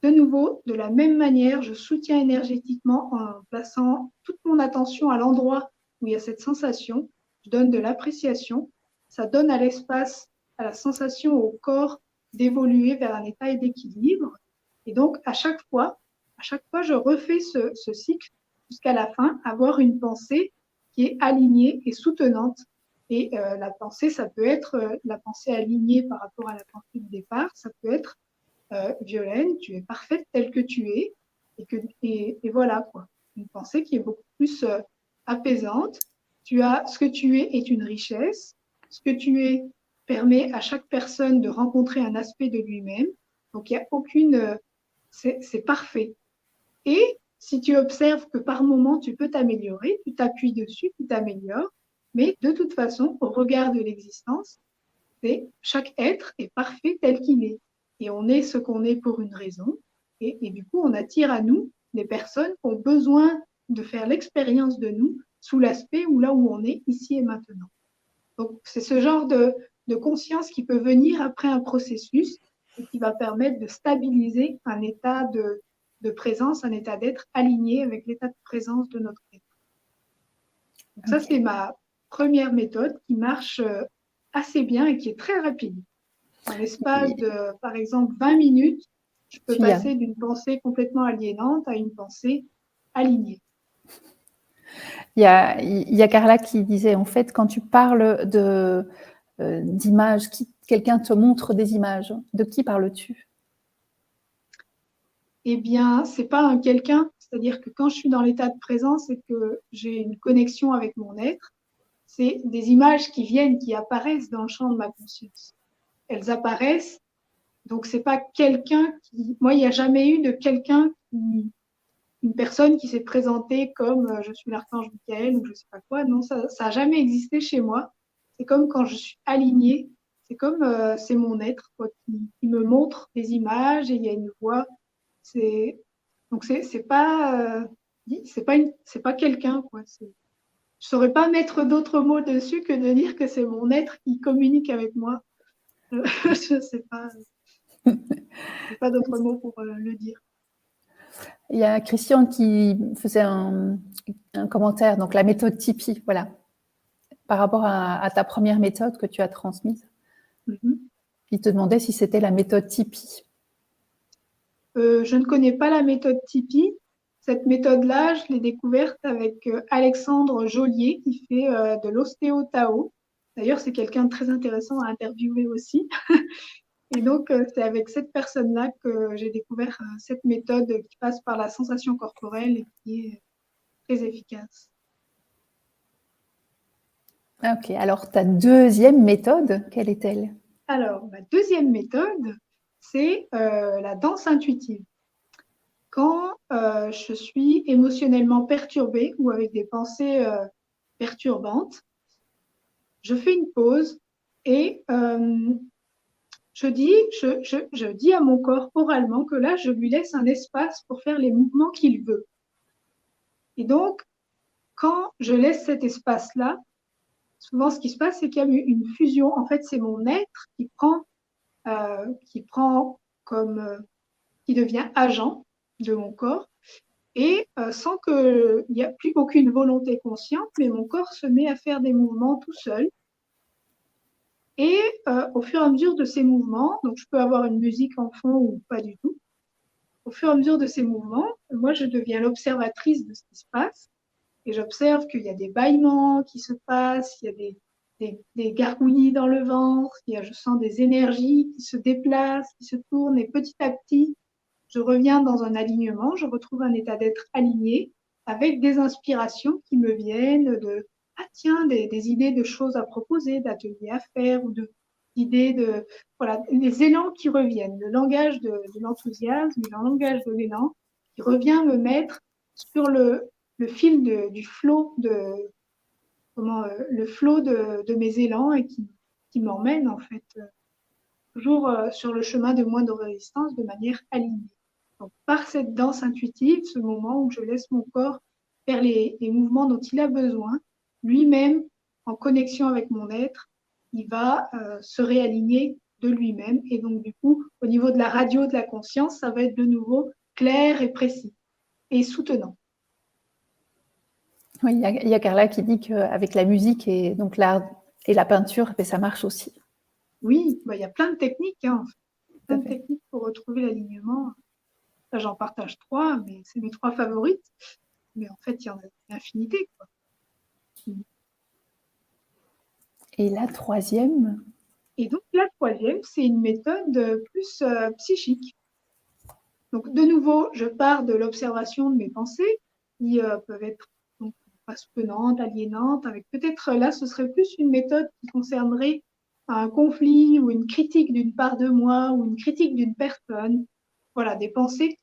[SPEAKER 2] de nouveau, de la même manière, je soutiens énergétiquement en plaçant toute mon attention à l'endroit où il y a cette sensation. Je donne de l'appréciation. Ça donne à l'espace, à la sensation, au corps d'évoluer vers un état d'équilibre. Et donc, à chaque fois, je refais ce cycle jusqu'à la fin, avoir une pensée qui est alignée et soutenante. Et la pensée, ça peut être la pensée alignée par rapport à la pensée de départ, ça peut être Violaine, tu es parfaite telle que tu es, et voilà quoi. Une pensée qui est beaucoup plus apaisante. Ce que tu es est une richesse. Ce que tu es permet à chaque personne de rencontrer un aspect de lui-même. Donc il n'y a aucune, c'est parfait. Et si tu observes que par moment tu peux t'améliorer, tu t'appuies dessus, tu t'améliores, mais de toute façon, au regard de l'existence, chaque être est parfait tel qu'il est. Et on est ce qu'on est pour une raison. Et du coup, on attire à nous des personnes qui ont besoin de faire l'expérience de nous sous l'aspect où là où on est, ici et maintenant. Donc, c'est ce genre de conscience qui peut venir après un processus et qui va permettre de stabiliser un état de présence, un état d'être aligné avec l'état de présence de notre être. Donc, ça, c'est ma première méthode qui marche assez bien et qui est très rapide. En l'espace de, par exemple, 20 minutes, je peux passer d'une pensée complètement aliénante à une pensée alignée.
[SPEAKER 1] Il y a Carla qui disait, en fait, quand tu parles d'images, quelqu'un te montre des images, de qui parles-tu?
[SPEAKER 2] Eh bien, c'est pas un quelqu'un, c'est-à-dire que quand je suis dans l'état de présence et que j'ai une connexion avec mon être, c'est des images qui viennent, qui apparaissent dans le champ de ma conscience. Elles apparaissent, donc c'est pas quelqu'un qui... Moi, il n'y a jamais eu de quelqu'un qui... Une personne qui s'est présentée comme je suis l'archange Michael ou je sais pas quoi. Non, ça n'a jamais existé chez moi. C'est comme quand je suis alignée, c'est comme c'est mon être quoi, qui me montre des images et il y a une voix. Donc c'est pas quelqu'un quoi. Je saurais pas mettre d'autres mots dessus que de dire que c'est mon être qui communique avec moi. Je sais pas, j'ai pas d'autres mots pour le dire.
[SPEAKER 1] Il y a Christian qui faisait un commentaire, donc la méthode Tipeee, voilà, par rapport à ta première méthode que tu as transmise. Il te demandait si c'était la méthode Tipeee.
[SPEAKER 2] Je ne connais pas la méthode Tipeee. Cette méthode-là, je l'ai découverte avec Alexandre Joliet qui fait de l'ostéo-tao. D'ailleurs, c'est quelqu'un de très intéressant à interviewer aussi. Et donc, c'est avec cette personne-là que j'ai découvert cette méthode qui passe par la sensation corporelle et qui est très efficace.
[SPEAKER 1] Ok, alors ta deuxième méthode, quelle est-elle?
[SPEAKER 2] Alors, ma deuxième méthode, c'est la danse intuitive. Quand je suis émotionnellement perturbée ou avec des pensées perturbantes, je fais une pause et je dis à mon corps oralement que là, je lui laisse un espace pour faire les mouvements qu'il veut. Et donc, quand je laisse cet espace-là, souvent ce qui se passe, c'est qu'il y a une fusion. En fait, c'est mon être qui prend comme, qui devient agent de mon corps. Et sans qu'il n'y ait plus aucune volonté consciente, mais mon corps se met à faire des mouvements tout seul. Et au fur et à mesure de ces mouvements, donc je peux avoir une musique en fond ou pas du tout, au fur et à mesure de ces mouvements, moi je deviens l'observatrice de ce qui se passe et j'observe qu'il y a des bâillements qui se passent, il y a des gargouillis dans le ventre, je sens des énergies qui se déplacent, qui se tournent et petit à petit, je reviens dans un alignement, je retrouve un état d'être aligné avec des inspirations qui me viennent de ah tiens, des idées de choses à proposer, d'ateliers à faire ou d'idées voilà, les élans qui reviennent, le langage de l'enthousiasme, le langage de l'élan qui revient me mettre sur le fil du flot le flot de mes élans et qui m'emmène en fait toujours sur le chemin de moindre résistance de manière alignée. Donc, par cette danse intuitive, ce moment où je laisse mon corps faire les mouvements dont il a besoin, lui-même, en connexion avec mon être, il va se réaligner de lui-même. Et donc, du coup, au niveau de la radio de la conscience, ça va être de nouveau clair et précis et soutenant.
[SPEAKER 1] Oui, il y a Carla qui dit qu'avec la musique et donc l'art et la peinture, ben, ça marche aussi.
[SPEAKER 2] Oui, bah, il y a plein de techniques, hein,
[SPEAKER 1] Tout à
[SPEAKER 2] plein de
[SPEAKER 1] fait.
[SPEAKER 2] techniques pour retrouver l'alignement. Là, j'en partage 3, mais c'est mes 3 favorites. Mais en fait, il y en a une infinité, quoi.
[SPEAKER 1] Et la troisième?
[SPEAKER 2] Et donc, la troisième, c'est une méthode plus psychique. Donc, de nouveau, je pars de l'observation de mes pensées qui peuvent être donc, pas soutenantes, aliénantes, avec peut-être là, ce serait plus une méthode qui concernerait un conflit ou une critique d'une part de moi ou une critique d'une personne. Voilà, des pensées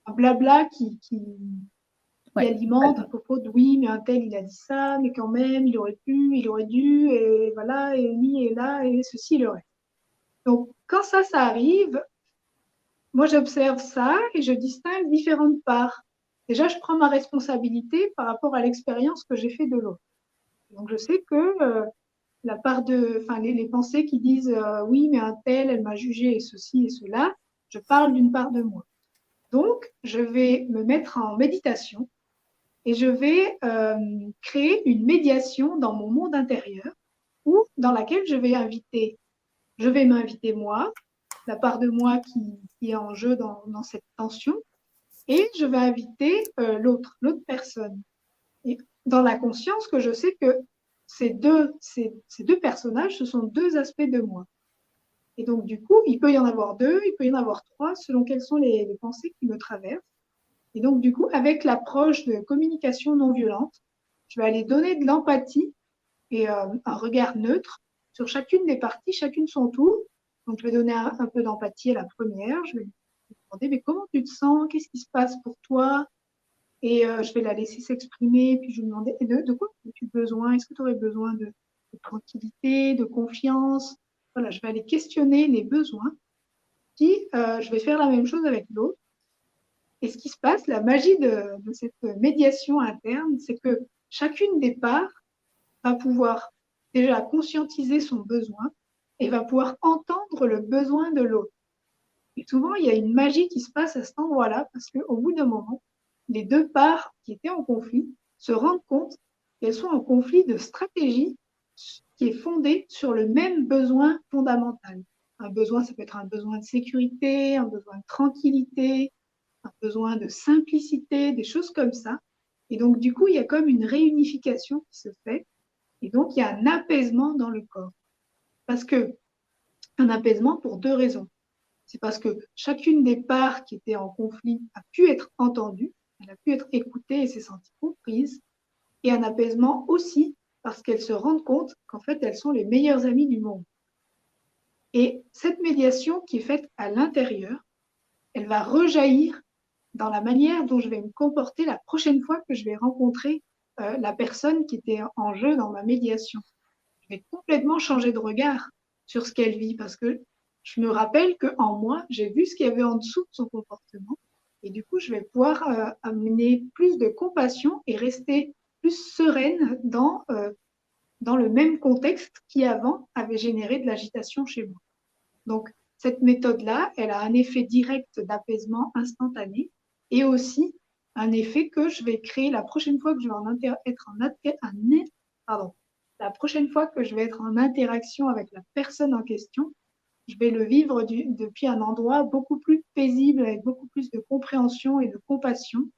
[SPEAKER 2] un blabla qui
[SPEAKER 1] Ouais.
[SPEAKER 2] alimente à propos de oui, mais un tel, il a dit ça, mais quand même, il aurait pu, il aurait dû, et voilà, et lui est là, et ceci, il aurait. Donc, quand ça arrive, moi, j'observe ça et je distingue différentes parts. Déjà, je prends ma responsabilité par rapport à l'expérience que j'ai fait de l'autre. Donc, je sais que la part enfin, les pensées qui disent oui, mais un tel, elle m'a jugé et ceci et cela, je parle d'une part de moi. Donc, je vais me mettre en méditation et je vais créer une médiation dans mon monde intérieur ou dans laquelle je vais m'inviter moi, la part de moi qui est en jeu dans cette tension, et je vais inviter l'autre personne. Et dans la conscience que je sais que ces deux personnages, ce sont deux aspects de moi. Et donc, du coup, il peut y en avoir deux, il peut y en avoir trois, selon quelles sont les pensées qui me traversent. Et donc, du coup, avec l'approche de communication non violente, je vais aller donner de l'empathie et un regard neutre sur chacune des parties, chacune son tour. Donc, je vais donner un peu d'empathie à la première. Je vais lui demander, mais comment tu te sens? Qu'est-ce qui se passe pour toi? Et je vais la laisser s'exprimer. Puis, je vais lui demander, de quoi as-tu besoin? Est-ce que tu aurais besoin de tranquillité, de confiance? Voilà, je vais aller questionner les besoins. Puis, je vais faire la même chose avec l'autre. Et ce qui se passe, la magie de cette médiation interne, c'est que chacune des parts va pouvoir déjà conscientiser son besoin et va pouvoir entendre le besoin de l'autre. Et souvent, il y a une magie qui se passe à cet endroit-là parce qu'au bout d'un moment, les deux parts qui étaient en conflit se rendent compte qu'elles sont en conflit de stratégie qui est fondée sur le même besoin fondamental. Un besoin, ça peut être un besoin de sécurité, un besoin de tranquillité, un besoin de simplicité, des choses comme ça. Et donc, du coup, il y a comme une réunification qui se fait. Et donc, il y a un apaisement dans le corps. Parce que, un apaisement pour deux raisons. C'est parce que chacune des parts qui étaient en conflit a pu être entendue, elle a pu être écoutée et s'est sentie comprise. Et un apaisement aussi parce qu'elles se rendent compte qu'en fait, elles sont les meilleures amies du monde. Et cette médiation qui est faite à l'intérieur, elle va rejaillir dans la manière dont je vais me comporter la prochaine fois que je vais rencontrer la personne qui était en jeu dans ma médiation. Je vais complètement changer de regard sur ce qu'elle vit parce que je me rappelle qu'en moi, j'ai vu ce qu'il y avait en dessous de son comportement et du coup, je vais pouvoir amener plus de compassion et rester plus sereine dans le même contexte qui avant avait généré de l'agitation chez moi. Donc, cette méthode-là, elle a un effet direct d'apaisement instantané et aussi un effet que je vais créer la prochaine fois que je vais être pardon, la prochaine fois que je vais être en interaction avec la personne en question, je vais le vivre depuis un endroit beaucoup plus paisible, avec beaucoup plus de compréhension et de compassion.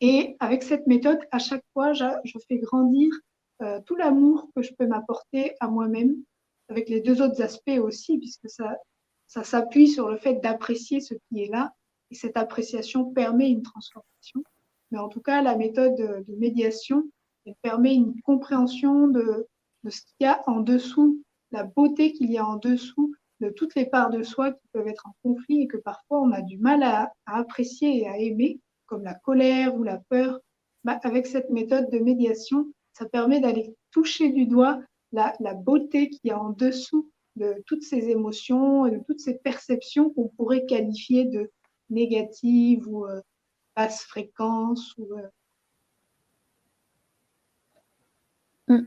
[SPEAKER 2] Et avec cette méthode, à chaque fois, je fais grandir tout l'amour que je peux m'apporter à moi-même, avec les deux autres aspects aussi, puisque ça s'appuie sur le fait d'apprécier ce qui est là, et cette appréciation permet une transformation. Mais en tout cas, la méthode de médiation, elle permet une compréhension de ce qu'il y a en dessous, la beauté qu'il y a en dessous de toutes les parts de soi qui peuvent être en conflit et que parfois on a du mal à apprécier et à aimer, comme la colère ou la peur. Bah, avec cette méthode de médiation, ça permet d'aller toucher du doigt la beauté qu'il y a en dessous de toutes ces émotions et de toutes ces perceptions qu'on pourrait qualifier négative ou basse fréquence.
[SPEAKER 1] Mm.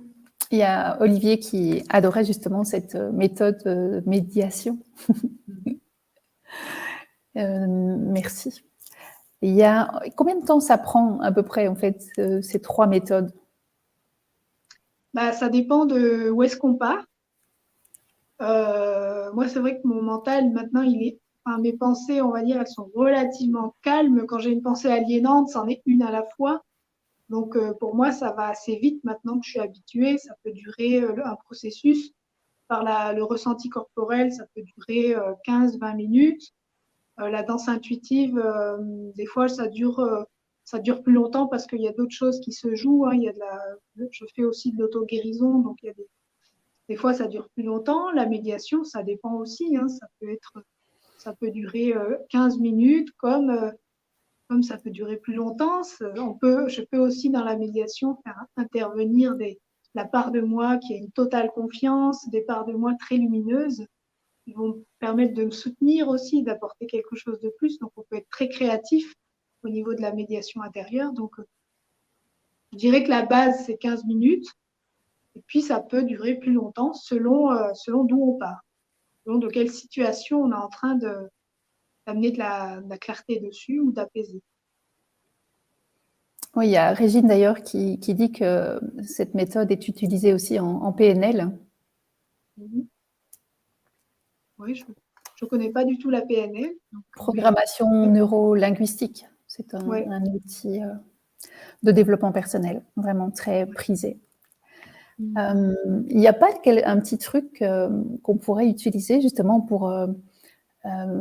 [SPEAKER 1] Il y a Olivier qui adorait justement cette méthode de médiation. Merci. Il y a combien de temps ça prend à peu près en fait ces 3 méthodes?
[SPEAKER 2] Bah, ça dépend de où est-ce qu'on part. Moi, c'est vrai que mon mental, maintenant, enfin, mes pensées, on va dire, elles sont relativement calmes. Quand j'ai une pensée aliénante, c'en est une à la fois. Donc, pour moi, ça va assez vite maintenant que je suis habituée. Ça peut durer un processus. Le ressenti corporel, ça peut durer 15-20 minutes. La danse intuitive, des fois, ça dure plus longtemps parce qu'il y a d'autres choses qui se jouent. Hein. Je fais aussi de l'auto-guérison, donc il y a des fois, ça dure plus longtemps. La médiation, ça dépend aussi. Hein. Ça peut durer 15 minutes, comme ça peut durer plus longtemps. Je peux aussi, dans la médiation, faire intervenir la part de moi qui a une totale confiance, des parts de moi très lumineuses qui vont permettre de me soutenir aussi, d'apporter quelque chose de plus. Donc, on peut être très créatif au niveau de la médiation intérieure. Donc, je dirais que la base, c'est 15 minutes. Et puis, ça peut durer plus longtemps selon d'où on part, selon de quelle situation on est en train d'amener de la clarté dessus ou d'apaiser.
[SPEAKER 1] Oui, il y a Régine d'ailleurs qui dit que cette méthode est utilisée aussi en PNL.
[SPEAKER 2] Oui, je ne connais pas du tout la PNL. Donc,
[SPEAKER 1] Programmation neurolinguistique. C'est
[SPEAKER 2] ouais.
[SPEAKER 1] un outil de développement personnel, vraiment très prisé. Il n'y a pas un petit truc qu'on pourrait utiliser justement pour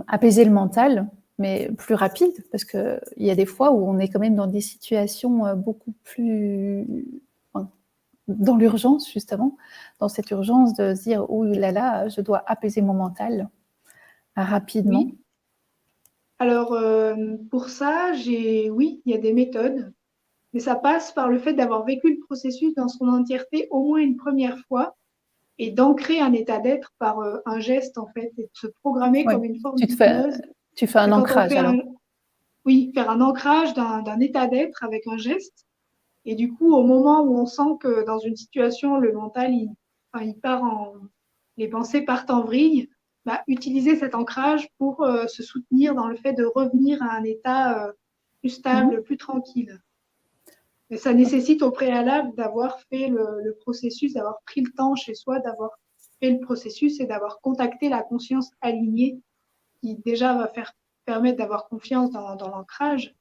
[SPEAKER 1] apaiser le mental, mais plus rapide, parce qu'il y a des fois où on est quand même dans des situations beaucoup plus... Enfin, dans l'urgence, justement, dans cette urgence de se dire « Oh là là, je dois apaiser mon mental rapidement
[SPEAKER 2] Oui. » Alors, pour ça, oui, il y a des méthodes, mais ça passe par le fait d'avoir vécu le processus dans son entièreté au moins une première fois et d'ancrer un état d'être par un geste, en fait, et de se programmer
[SPEAKER 1] ouais.
[SPEAKER 2] comme une forme d'hypnose.
[SPEAKER 1] Tu fais un
[SPEAKER 2] Et quand on
[SPEAKER 1] ancrage
[SPEAKER 2] fait
[SPEAKER 1] alors.
[SPEAKER 2] oui, faire un ancrage d'un état d'être avec un geste. Et du coup, au moment où on sent que dans une situation, le mental, enfin, les pensées partent en vrille, bah, utiliser cet ancrage pour se soutenir dans le fait de revenir à un état plus stable, plus tranquille. Mais ça nécessite au préalable d'avoir fait le processus, d'avoir pris le temps chez soi, d'avoir fait le processus et d'avoir contacté la conscience alignée qui déjà va permettre d'avoir confiance dans l'ancrage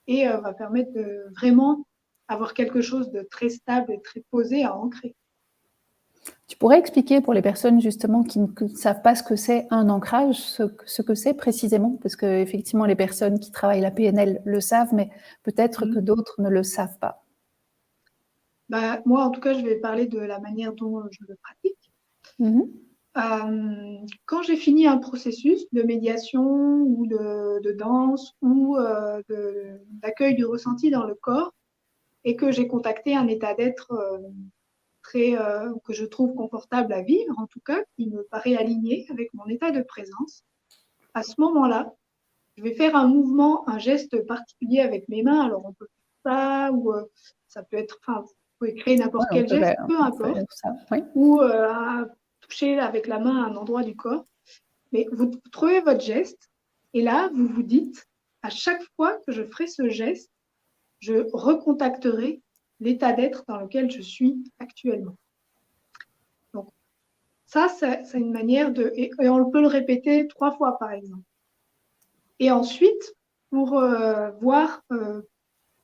[SPEAKER 2] et va permettre de vraiment avoir quelque chose de très stable et très posé à ancrer.
[SPEAKER 1] Tu pourrais expliquer pour les personnes justement qui ne savent pas ce que c'est un ancrage, ce que c'est précisément, parce qu'effectivement les personnes qui travaillent la PNL le savent, mais peut-être que d'autres ne le savent pas.
[SPEAKER 2] Bah, moi, en tout cas, je vais parler de la manière dont je le pratique. Quand j'ai fini un processus de médiation ou de danse ou d'accueil du ressenti dans le corps et que j'ai contacté un état d'être que je trouve confortable à vivre, en tout cas, qui me paraît aligné avec mon état de présence, à ce moment-là, je vais faire un mouvement, un geste particulier avec mes mains. Alors, on peut faire ça ou ça peut être, enfin, vous pouvez créer n'importe quel geste, peu importe.
[SPEAKER 1] Ça, oui.
[SPEAKER 2] Ou toucher avec la main un endroit du corps. Mais vous trouvez votre geste et là, vous vous dites, à chaque fois que je ferai ce geste, je recontacterai l'état d'être dans lequel je suis actuellement. Donc, ça, c'est une manière de... Et on peut le répéter 3 fois, par exemple. Et ensuite, pour voir,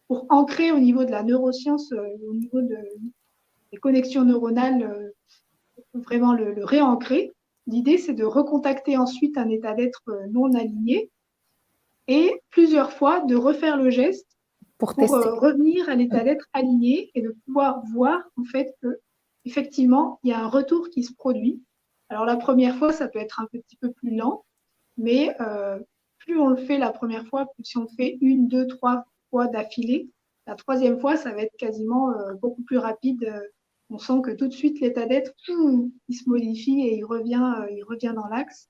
[SPEAKER 2] pour ancrer au niveau de la neuroscience, au niveau des connexions neuronales, vraiment le réancrer, l'idée, c'est de recontacter ensuite un état d'être non aligné et plusieurs fois de refaire le geste pour revenir à l'état d'être aligné et de pouvoir voir en fait que effectivement il y a un retour qui se produit. Alors la première fois, ça peut être un petit peu plus lent, mais plus on le fait la première fois, plus si on le fait 1, 2, 3 fois d'affilée, la troisième fois, ça va être quasiment beaucoup plus rapide. On sent que tout de suite l'état d'être, il se modifie et il revient dans l'axe.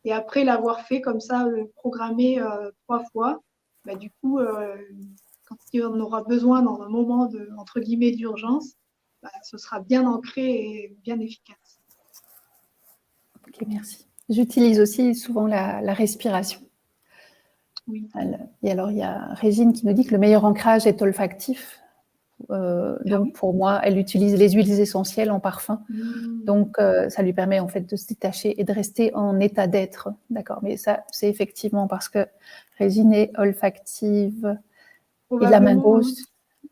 [SPEAKER 2] Et après l'avoir fait comme ça, programmé 3 fois, bah, du coup, quand il en aura besoin dans un moment de, entre guillemets, d'urgence, bah, ce sera bien ancré et bien efficace.
[SPEAKER 1] Ok, merci. J'utilise aussi souvent la respiration.
[SPEAKER 2] Oui.
[SPEAKER 1] Et alors, il y a Régine qui nous dit que le meilleur ancrage est olfactif. Donc,
[SPEAKER 2] oui.
[SPEAKER 1] pour moi, elle utilise les huiles essentielles en parfum. Donc, ça lui permet en fait de se détacher et de rester en état d'être. D'accord, mais ça, c'est effectivement parce que Régine est olfactive et la main gauche.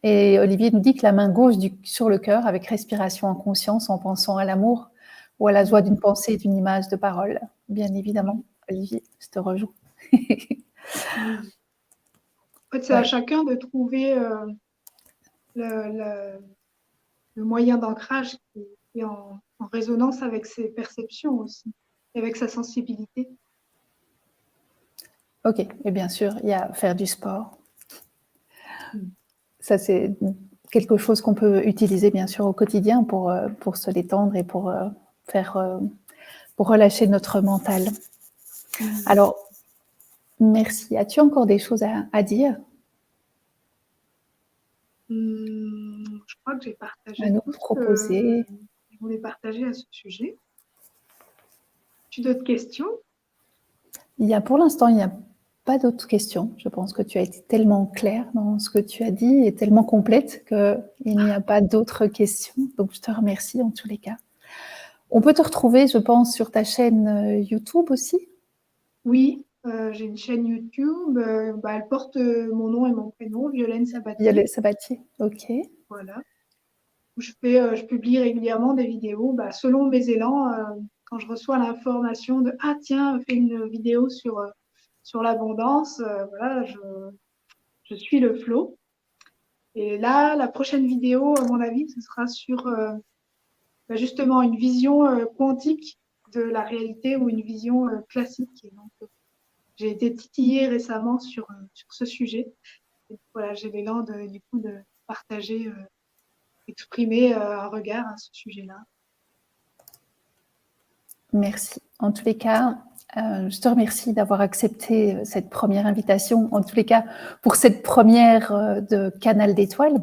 [SPEAKER 1] Et Olivier nous dit que la main gauche sur le cœur, avec respiration en conscience, en pensant à l'amour ou à la joie d'une pensée, d'une image, de parole. Bien évidemment, Olivier, je te rejoins.
[SPEAKER 2] Oui. En fait, c'est à chacun de trouver le moyen d'ancrage qui est en résonance avec ses perceptions aussi, et avec sa sensibilité.
[SPEAKER 1] Ok, et bien sûr, il y a faire du sport. Ça, c'est quelque chose qu'on peut utiliser, bien sûr, au quotidien pour se détendre et pour relâcher notre mental. Alors, merci. As-tu encore des choses à dire?
[SPEAKER 2] Je crois que j'ai partagé
[SPEAKER 1] À nous
[SPEAKER 2] tout ce
[SPEAKER 1] proposer?
[SPEAKER 2] que je voulais partager à ce sujet. As-tu d'autres questions?
[SPEAKER 1] Pour l'instant, il n'y a pas d'autres questions. Je pense que tu as été tellement claire dans ce que tu as dit et tellement complète qu'il n'y a pas d'autres questions. Donc, je te remercie en tous les cas. On peut te retrouver, je pense, sur ta chaîne YouTube aussi?
[SPEAKER 2] Oui, j'ai une chaîne YouTube. Elle porte mon nom et mon prénom, Violaine Sabatier.
[SPEAKER 1] Violaine Sabatier, ok.
[SPEAKER 2] Voilà. Je publie régulièrement des vidéos selon mes élans. Quand je reçois l'information de ah tiens, fais une vidéo sur l'abondance, voilà, je suis le flow. Et là, la prochaine vidéo, à mon avis, ce sera sur justement une vision quantique de la réalité ou une vision classique. Et donc, j'ai été titillée récemment sur ce sujet. Et voilà, j'ai l'élan du coup de partager, exprimer un regard à ce sujet-là.
[SPEAKER 1] Merci. En tous les cas, je te remercie d'avoir accepté cette première invitation, en tous les cas pour cette première de Canal d'étoiles.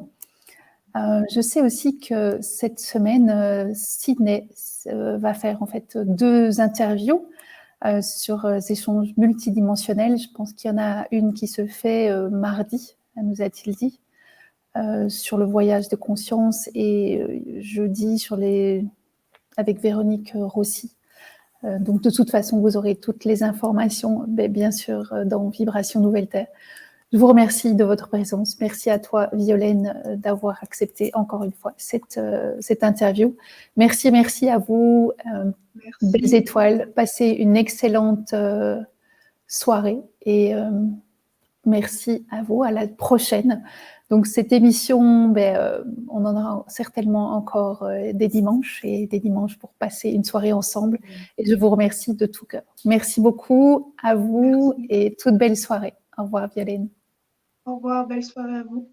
[SPEAKER 1] Je sais aussi que cette semaine, Sydney va faire en fait 2 interviews sur échanges multidimensionnels. Je pense qu'il y en a une qui se fait mardi, nous a-t-il dit, sur le voyage de conscience, et jeudi avec Véronique Rossi. Donc, de toute façon, vous aurez toutes les informations, bien sûr, dans Vibration Nouvelle Terre. Je vous remercie de votre présence. Merci à toi, Violaine, d'avoir accepté encore une fois cette interview. Merci à vous, belles étoiles. Passez une excellente soirée et merci à vous. À la prochaine. Donc, cette émission, on en aura certainement encore des dimanches pour passer une soirée ensemble. Et je vous remercie de tout cœur. Merci beaucoup à vous et toute belle soirée. Au revoir, Violaine.
[SPEAKER 2] Au revoir, belle soirée à vous.